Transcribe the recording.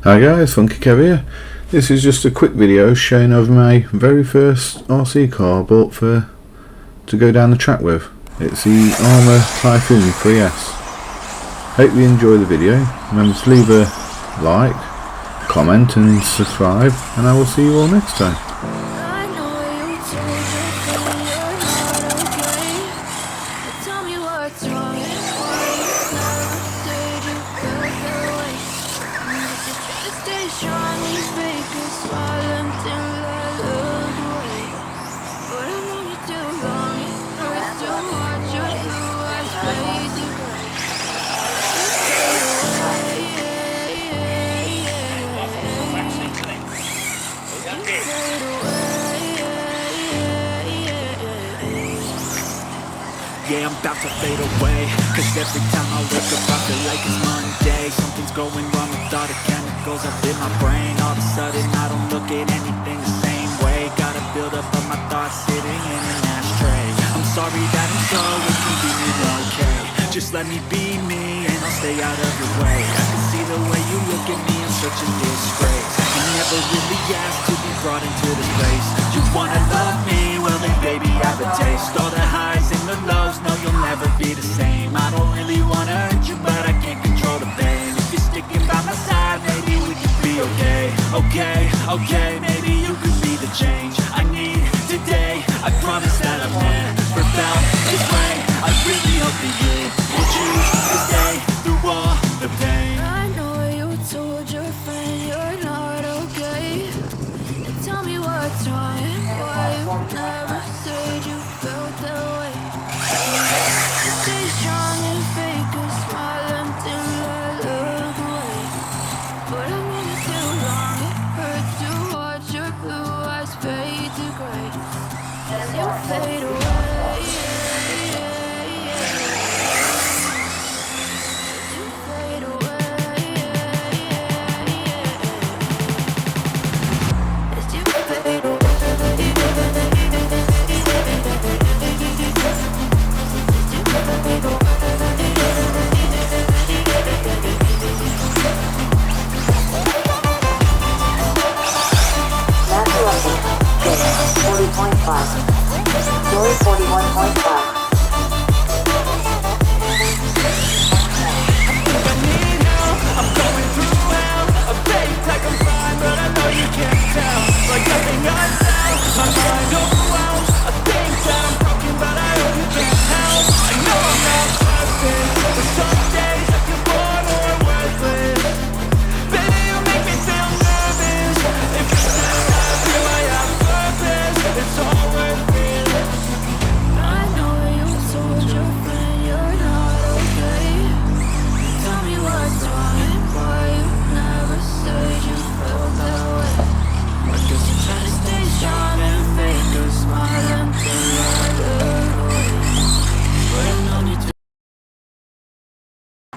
Hi guys, Funky Kev here. This is just a quick video showing of my very first RC car I bought to go down the track with. It's the Arrma Typhon 3S. Hope you enjoy the video. Remember to leave a like, comment and subscribe, and I will see you all next time. Yeah, I'm about to fade away, cause every time I wake up I feel like it's Monday. Something's going wrong with all the chemicals up in my brain. All of a sudden I don't look at anything the same way. Gotta build up of my thoughts sitting in an ashtray. I'm sorry that I'm so inconvenient, okay. Just let me be me and I'll stay out of your way. I can see the way you look at me, I'm such a disgrace. You never really asked to be brought into this place. You wanna love me? Well then baby I have a taste. All the highs and the lows, no you'll never be the same. I don't really wanna hurt you but I can't control the pain. If you're sticking by my side, maybe we could be okay. Okay, maybe you could be the change I need today. I promise that I've never felt this way. I really hope that you will choose to stay through all the pain. I know you told your friend you're not okay. Tell me what's wrong and why you never said you felt that way. Stay strong and fake a smile until I look away. But I wanted too long, it hurts to watch your blue eyes fade to gray as you fade away. Story 41.5. Like I'm fine, but I know you can't tell. Like nothing I tell, my mind